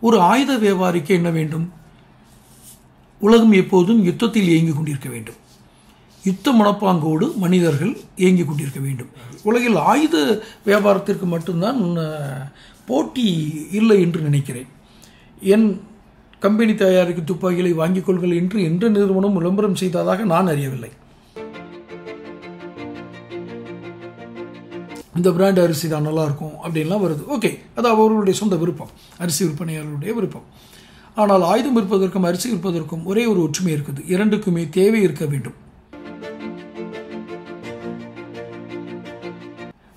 ஒரு ஆயுத வியாபாரிக்கு என்ன வேண்டும்? உலகம் எப்போதும் யுத்தத்தில் இயங்கிக் கொண்டிருக்க வேண்டும். யுத்த மனப்பாங்கோடு மனிதர்கள் இயங்கிக் கொண்டிருக்க வேண்டும். உலகில் ஆயுத வியாபாரத்திற்கு மட்டும்தான் போட்டி இல்லை என்று நினைக்கிறேன். என் கம்பெனி தயாரிக்கும் துப்பாக்கிகளை வாங்கிக் கொள்கள் என்று எந்த நிறுவனம் விளம்பரம் செய்ததாக நான் அறியவில்லை. இந்த பிராண்ட் அரிசி தான் நல்லாயிருக்கும் அப்படின்லாம் வருது. ஓகே, அது அவர்களுடைய சொந்த விருப்பம், அரிசி விற்பனையாளருடைய விருப்பம். ஆனால் ஆயுதம் விற்பதற்கும் அரிசி விற்பதற்கும் ஒரே ஒரு ஒற்றுமை இருக்குது. இரண்டுக்குமே தேவை இருக்க வேண்டும்.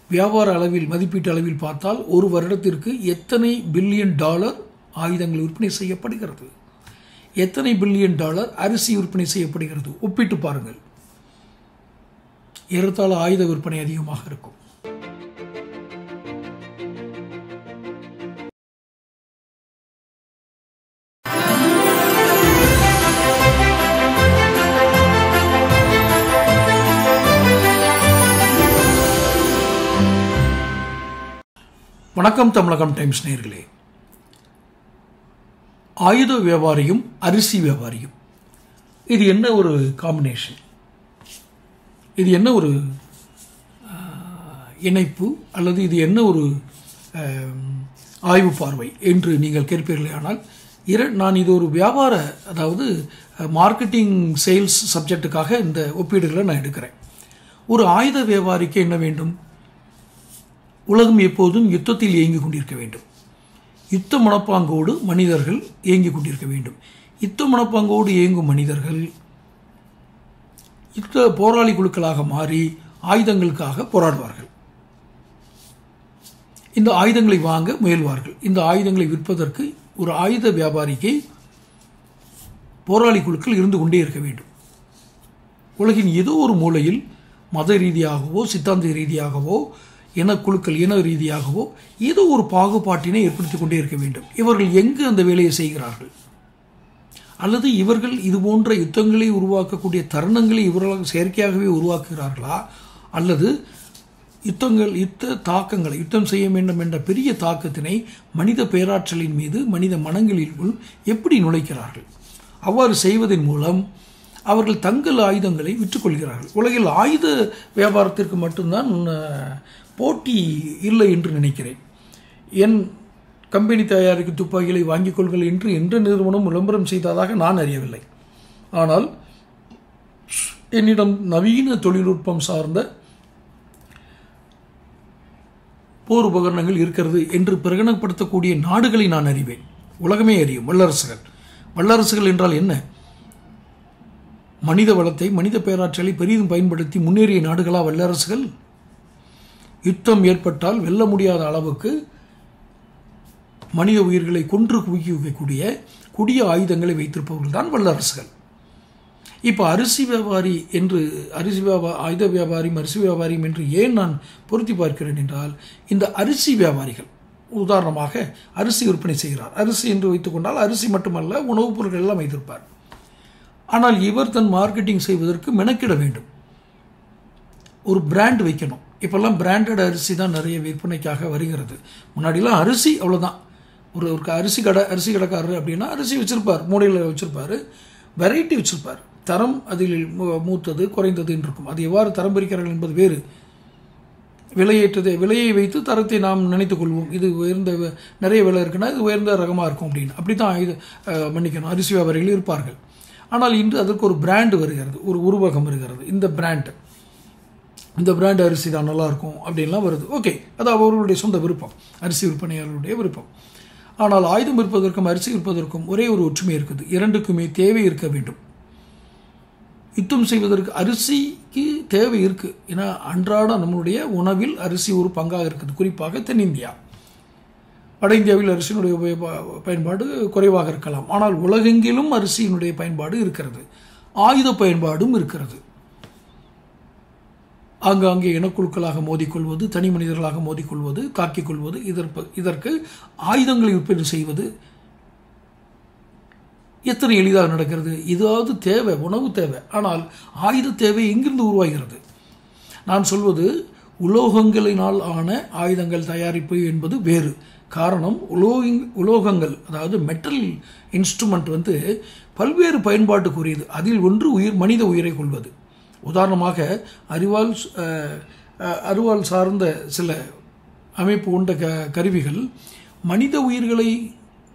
வியாபார அளவில், மதிப்பீட்டு அளவில் பார்த்தால் ஒரு வருடத்திற்கு எத்தனை பில்லியன் டாலர் ஆயுதங்கள் விற்பனை செய்யப்படுகிறது, எத்தனை பில்லியன் டாலர் அரிசி விற்பனை செய்யப்படுகிறது ஒப்பிட்டு பாருங்கள். ஏறத்தாழ ஆயுத விற்பனை அதிகமாக இருக்கும். வணக்கம் தமிழகம் டைம்ஸ் நேயர்களே. ஆயுத வியாபாரியும் அரிசி வியாபாரியும், இது என்ன ஒரு காம்பினேஷன், இது என்ன ஒரு இணைப்பு, அல்லது இது என்ன ஒரு ஆய்வு பார்வை என்று நீங்கள் கேட்பீர்களே. ஆனால் நான் இது ஒரு வியாபார, அதாவது மார்க்கெட்டிங் சேல்ஸ் சப்ஜெக்டுக்காக இந்த ஒப்பீடுகளை நான் எடுக்கிறேன். ஒரு ஆயுத வியாபாரிக்கு என்ன வேண்டும்? உலகம் எப்போதும் யுத்தத்தில் இயங்கிக் கொண்டிருக்க வேண்டும். யுத்த மனப்பாங்கோடு மனிதர்கள் இயங்கிக் கொண்டிருக்க வேண்டும். யுத்த மனப்பாங்கோடு இயங்கும் மனிதர்கள் யுத்த போராளி குழுக்களாக மாறி ஆயுதங்களுக்காக போராடுவார்கள். இந்த ஆயுதங்களை வாங்க முயல்வார்கள். இந்த ஆயுதங்களை விற்பதற்கு ஒரு ஆயுத வியாபாரிக்கு போராளி குழுக்கள் இருந்து கொண்டே இருக்க வேண்டும். உலகின் ஏதோ ஒரு மூலையில் மத ரீதியாகவோ சித்தாந்த ரீதியாகவோ இனக்குழுக்கள் இன ரீதியாகவோ ஏதோ ஒரு பாகுபாட்டினை ஏற்படுத்திக் கொண்டே இருக்க வேண்டும். இவர்கள் எங்கு அந்த வேலையை செய்கிறார்கள், அல்லது இவர்கள் இது போன்ற யுத்தங்களை உருவாக்கக்கூடிய தருணங்களை இவர்கள் செயற்கையாகவே உருவாக்குகிறார்களா, அல்லது யுத்த தாக்கங்களை, யுத்தம் செய்ய வேண்டும் என்ற பெரிய தாக்கத்தினை மனித பேராற்றலின் மீது, மனித மனங்களில் எப்படி நுழைக்கிறார்கள்? அவ்வாறு செய்வதன் மூலம் அவர்கள் தங்கள் ஆயுதங்களை விற்றுக்கொள்கிறார்கள். உலகில் ஆயுத வியாபாரத்திற்கு மட்டும்தான் போட்டி இல்லை என்று நினைக்கிறேன். என் கம்பெனி தயாரிக்கும் துப்பாக்கிகளை வாங்கிக் கொள்கள் என்று எந்த நிறுவனம் விளம்பரம் செய்ததாக நான் அறியவில்லை. ஆனால் என்னிடம் நவீன தொழில்நுட்பம் சார்ந்த போர் உபகரணங்கள் இருக்கிறது என்று பிரகடனப்படுத்தக்கூடிய நாடுகளை நான் அறிவேன். உலகமே அறியும். வல்லரசுகள். வல்லரசுகள் என்றால் என்ன? மனித வளத்தை, மனித பேராற்றலை பெரிதும் பயன்படுத்தி முன்னேறிய நாடுகளா வல்லரசுகள்? யுத்தம் ஏற்பட்டால் வெல்ல முடியாத அளவுக்கு மனித உயிர்களை கொன்று குவிக்கி வைக்கக்கூடிய கொடிய ஆயுதங்களை வைத்திருப்பவர்கள் தான் வல்லரசுகள். இப்போ அரிசி வியாபாரி என்று ஆயுத வியாபாரியும் அரிசி வியாபாரியும் என்று ஏன் நான் பொருத்தி பார்க்கிறேன் என்றால், இந்த அரிசி வியாபாரிகள் உதாரணமாக அரிசி விற்பனை செய்கிறார். அரிசி என்று வைத்துக்கொண்டால் அரிசி மட்டுமல்ல, உணவுப் பொருட்கள் எல்லாம் வைத்திருப்பார். ஆனால் இவர் தன் மார்க்கெட்டிங் செய்வதற்கு மெனக்கிட வேண்டும். ஒரு பிராண்ட் வைக்கணும். இப்போல்லாம் பிராண்டட் அரிசி தான் நிறைய விற்பனைக்காக வருகிறது. முன்னாடிலாம் அரிசி அவ்வளோதான். ஒரு அரிசி கடைக்காரர் அப்படின்னா அரிசி வச்சுருப்பார், மூடையில் வச்சுருப்பார், வெரைட்டி வச்சுருப்பார். தரம் அதில் மூத்தது குறைந்ததுன்னு இருக்கும். அது எவ்வாறு தரம் பிரிக்கிறார்கள் என்பது வேறு. விலையை வைத்து தரத்தை நாம் நினைத்துக் கொள்வோம். இது உயர்ந்த, நிறைய விலை இருக்குன்னா இது உயர்ந்த ரகமாக இருக்கும் அப்படின்னு. அப்படி தான் மன்னிக்கணும், அரிசி வியாபாரிகள் இருப்பார்கள். ஆனால் இன்று அதற்கு ஒரு பிராண்டு வருகிறது, ஒரு உருவகம் வருகிறது. இந்த பிராண்ட் அரிசி தான் நல்லாயிருக்கும் அப்படின்லாம் வருது. ஓகே, அது அவர்களுடைய சொந்த விருப்பம், அரிசி விற்பனையாளருடைய விருப்பம். ஆனால் ஆயுதம் விற்பதற்கும் அரிசி விற்பதற்கும் ஒரே ஒரு ஒற்றுமை இருக்குது. இரண்டுக்குமே தேவை இருக்க வேண்டும். யுத்தம் செய்வதற்கு அரிசிக்கு தேவை இருக்குது. ஏன்னா அன்றாட நம்மளுடைய உணவில் அரிசி ஒரு பங்காக இருக்குது. குறிப்பாக தென்னிந்தியா, வட இந்தியாவில் அரிசியினுடைய பயன்பாடு குறைவாக இருக்கலாம். ஆனால் உலகெங்கிலும் அரிசியினுடைய பயன்பாடு இருக்கிறது. ஆயுத பயன்பாடும் இருக்கிறது. ஆங்காங்கே இனக்குழுக்களாக மோதிக்கொள்வது, தனி மனிதர்களாக மோதிக்கொள்வது, தாக்கிக் கொள்வது, இதற்கு ஆயுதங்களை விற்பனை செய்வது எத்தனை எளிதாக நடக்கிறது. இதாவது தேவை, உணவு தேவை. ஆனால் ஆயுத தேவை எங்கிருந்து உருவாகிறது? நான் சொல்வது உலோகங்களினால் ஆன ஆயுதங்கள் தயாரிப்பு என்பது வேறு. காரணம் உலோகங்கள், அதாவது மெட்டல் இன்ஸ்ட்ருமெண்ட் வந்து பல்வேறு பயன்பாட்டுக்குரியது. அதில் ஒன்று மனித உயிரை கொள்வது. உதாரணமாக அறிவால் சார்ந்த சில அமைப்பு கொண்ட கருவிகள் மனித உயிர்களை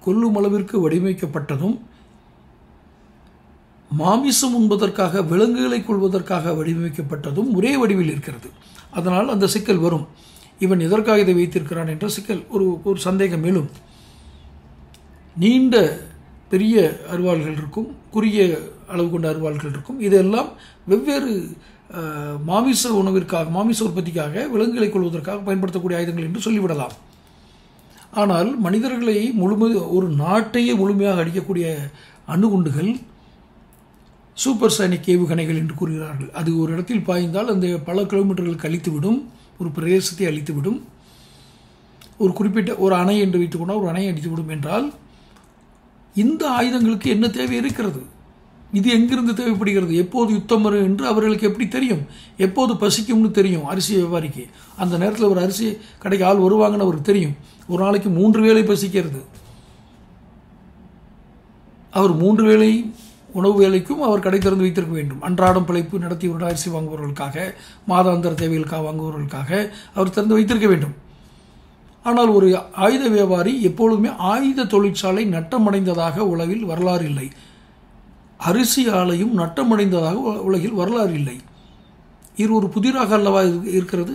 கொல்லும் அளவிற்கு வடிவமைக்கப்பட்டதும், மாமிசம் உண்பதற்காக விலங்குகளை கொள்வதற்காக வடிவமைக்கப்பட்டதும் ஒரே வடிவில் இருக்கிறது. அதனால் அந்த சிக்கல் வரும். இவன் எதற்காக இதை வைத்திருக்கிறான் என்ற சிக்கல் ஒரு சந்தேகம் மேலும். நீண்ட பெரிய அருவாள்கள் இருக்கும், குறுகிய அளவு கொண்ட அருவாள்கள் இருக்கும். இதெல்லாம் வெவ்வேறு மாமிச உணவிற்காக, மாமிச உற்பத்திக்காக, விலங்குகளை கொள்வதற்காக பயன்படுத்தக்கூடிய ஆயுதங்கள் என்று சொல்லிவிடலாம். ஆனால் மனிதர்களை ஒரு நாட்டையே முழுமையாக அடிக்கக்கூடிய அணுகுண்டுகள் சூப்பர்சானிக் ஏவுகணைகள் என்று கூறுகிறார்கள். அது ஒரு இடத்தில் பாய்ந்தால் அந்த பல கிலோமீட்டர்களுக்கு அழித்துவிடும், ஒரு பிரதேசத்தை அழித்துவிடும். ஒரு குறிப்பிட்ட ஒரு அணை என்று வைத்துக்கொண்டால் ஒரு அணையை அடித்துவிடும். என்றால் இந்த ஆயுதங்களுக்கு என்ன தேவை இருக்கிறது? இது எங்கிருந்து தேவைப்படுகிறது? எப்போது யுத்தம் வரும் என்று அவர்களுக்கு எப்படி தெரியும்? எப்போது பசிக்கும்னு தெரியும் அரிசி வியாபாரிக்கு. அந்த நேரத்தில் ஒரு அரிசி கடைக்கு ஆள் வருவாங்கன்னு அவருக்கு தெரியும். ஒரு நாளைக்கு 3 வேளை பசிக்கிறது. அவர் 3 வேளை உணவு வேலைக்கும் அவர் கடை திறந்து வைத்திருக்க வேண்டும். அன்றாடம் பிழைப்பு நடத்தி ஒரு அரிசி வாங்குபவர்களுக்காக, மாதாந்திர தேவைகளுக்காக வாங்குபவர்களுக்காக அவர் திறந்து வைத்திருக்க வேண்டும். ஆனால் ஒரு ஆயுத வியாபாரி எப்பொழுதுமே ஆயுத தொழிற்சாலை நட்டமடைந்ததாக உலகில் வரலாறு இல்லை. அரிசி ஆலையும் நட்டமடைந்ததாக உலகில் வரலாறு இல்லை. இது ஒரு புதிராக அல்லவா இருக்கிறது?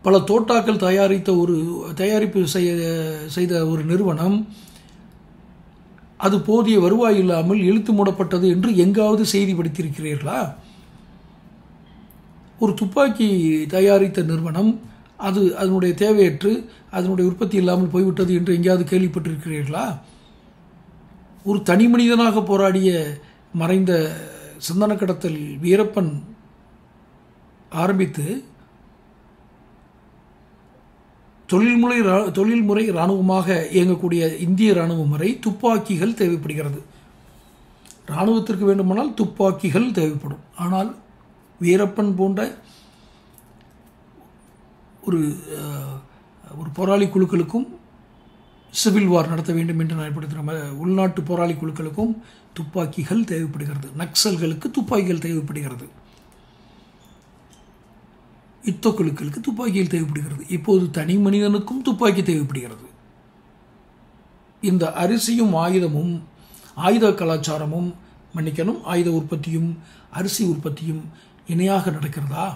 பல தோட்டாக்கள் தயாரிப்பு செய்த ஒரு நிறுவனம் அது போதிய வருவாய் இல்லாமல் இழுத்து மூடப்பட்டது என்று எங்காவது செய்தி படித்திருக்கிறீர்களா? ஒரு துப்பாக்கி தயாரித்த நிறுவனம் அதனுடைய தேவையற்று அதனுடைய உற்பத்தி இல்லாமல் போய்விட்டது என்று எங்கேயாவது கேள்விப்பட்டிருக்கிறீர்களா? ஒரு தனி மனிதனாக போராடிய மறைந்த சிந்தன கடத்தல் வீரப்பன் ஆரம்பித்து தொழில்முறை இராணுவமாக இயங்கக்கூடிய இந்திய இராணுவம் வரை துப்பாக்கிகள் தேவைப்படுகிறது. இராணுவத்திற்கு வேண்டுமானால் துப்பாக்கிகள் தேவைப்படும். ஆனால் வீரப்பன் போன்ற ஒரு போராளி குழுக்களுக்கும் சிவில் வார் நடத்த வேண்டும் என்று நான் உள்நாட்டு போராளி குழுக்களுக்கும் துப்பாக்கிகள் தேவைப்படுகிறது. நக்சல்களுக்கு துப்பாக்கிகள் தேவைப்படுகிறது. யுத்த குழுக்களுக்கு துப்பாக்கிகள் தேவைப்படுகிறது. இப்போது தனி மனிதனுக்கும் துப்பாக்கி தேவைப்படுகிறது. இந்த அரிசியும் ஆயுதமும், ஆயுத கலாச்சாரமும், ஆயுத உற்பத்தியும் அரிசி உற்பத்தியும் இணையாக நடக்கிறதா?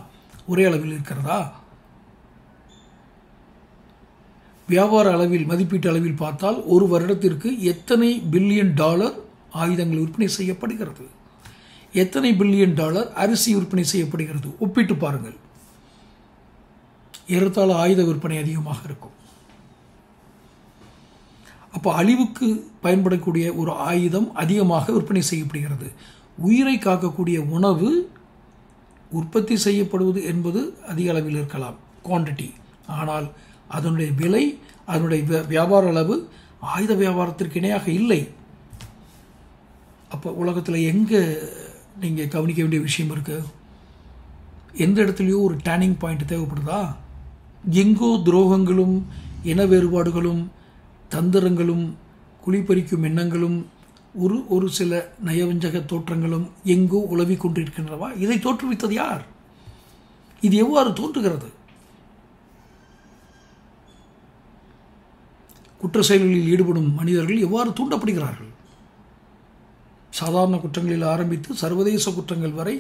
ஒரே அளவில் இருக்கிறதா? வியாபார அளவில், மதிப்பீட்டு அளவில் பார்த்தால் ஒரு வருடத்திற்கு எத்தனை பில்லியன் டாலர் ஆயுதங்கள் விற்பனை செய்யப்படுகிறது, எத்தனை பில்லியன் டாலர் அரிசி விற்பனை செய்யப்படுகிறது? ஒப்பிட்டு பாருங்கள். ஏறத்தாழ ஆயுத விற்பனை அதிகமாக இருக்கும். அப்போ அழிவுக்கு பயன்படக்கூடிய ஒரு ஆயுதம் அதிகமாக விற்பனை செய்யப்படுகிறது. உயிரை காக்கக்கூடிய உணவு உற்பத்தி செய்யப்படுவது என்பது அதிக அளவில் இருக்கலாம், குவான்டிட்டி. ஆனால் அதனுடைய விலை, அதனுடைய வியாபார அளவு ஆயுத வியாபாரத்திற்கு இணையாக இல்லை. அப்போ உலகத்தில் எங்கே நீங்கள் கவனிக்க வேண்டிய விஷயம் இருக்குது? எந்த இடத்துலையோ ஒரு டேர்னிங் பாயிண்ட் தேவைப்படுதா? எங்கோ துரோகங்களும் இன வேறுபாடுகளும் தந்திரங்களும் குழிப்பறிக்கும் எண்ணங்களும் ஒரு சில நயவஞ்சக தோற்றங்களும் எங்கோ உலவிக் கொண்டிருக்கின்றனவா? இதை தோற்றுவித்தது யார்? இது எவ்வாறு தோன்றுகிறது? குற்ற செயல்களில் ஈடுபடும் மனிதர்கள் எவ்வாறு தூண்டப்படுகிறார்கள்? சாதாரண குற்றங்களில் ஆரம்பித்து சர்வதேச குற்றங்கள் வரை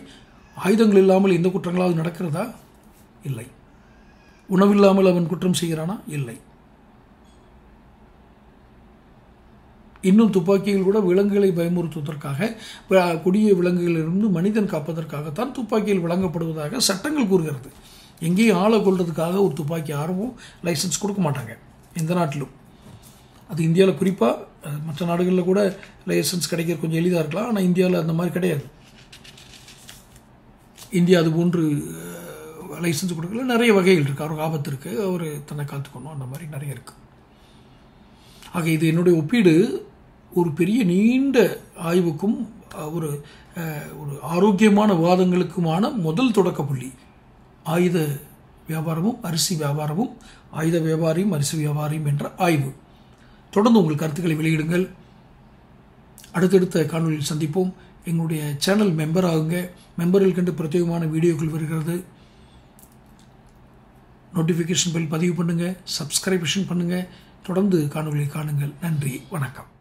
ஆயுதங்கள் இல்லாமல் எந்த குற்றங்களாவது நடக்கிறதா? இல்லை. உணவில்லாமல் அவன் குற்றம் செய்கிறானா? இல்லை. இன்னும் துப்பாக்கிகள் கூட விலங்குகளை பயமுறுத்துவதற்காக, கொடிய விலங்குகளிலிருந்து மனிதன் காப்பதற்காகத்தான் துப்பாக்கிகள் வழங்கப்படுவதாக சட்டங்கள் கூறுகிறது. எங்கேயும் ஆளை கொள்றதுக்காக ஒரு துப்பாக்கி யாரும் லைசன்ஸ் கொடுக்க மாட்டாங்க எந்த நாட்டிலும். அது இந்தியாவில் குறிப்பாக, மற்ற நாடுகளில் கூட லைசன்ஸ் கிடைக்க கொஞ்சம் எளிதாக இருக்கலாம். ஆனால் இந்தியாவில் அந்த மாதிரி கிடையாது. இந்தியா அது போன்று லைசன்ஸ் கொடுக்கல. நிறைய வகைகள் இருக்குது. அவருக்கு ஆபத்து இருக்குது, அவர் தன்னை காத்துக்கணும், அந்த மாதிரி நிறைய இருக்குது. ஆக இது என்னுடைய ஒப்பீடு ஒரு பெரிய நீண்ட ஆய்வுக்கும் ஒரு ஆரோக்கியமான விவாதங்களுக்குமான முதல் தொடக்க புள்ளி. ஆயுத வியாபாரமும் அரிசி வியாபாரமும், ஆயுத வியாபாரியும் அரிசி வியாபாரியும் என்ற ஆய்வு. தொடர்ந்து உங்கள் கருத்துக்களை வெளியிடுங்கள். அடுத்தடுத்த காணொலியில் சந்திப்போம். எங்களுடைய சேனல் மெம்பர் ஆகுங்க. மெம்பரில் கண்டு பிரத்யேகமான வீடியோக்கள் வருகிறது. நோட்டிஃபிகேஷன் பெல் பதிவு பண்ணுங்கள், சப்ஸ்கிரிப்ஷன் பண்ணுங்கள். தொடர்ந்து காணொலியை காணுங்கள். நன்றி, வணக்கம்.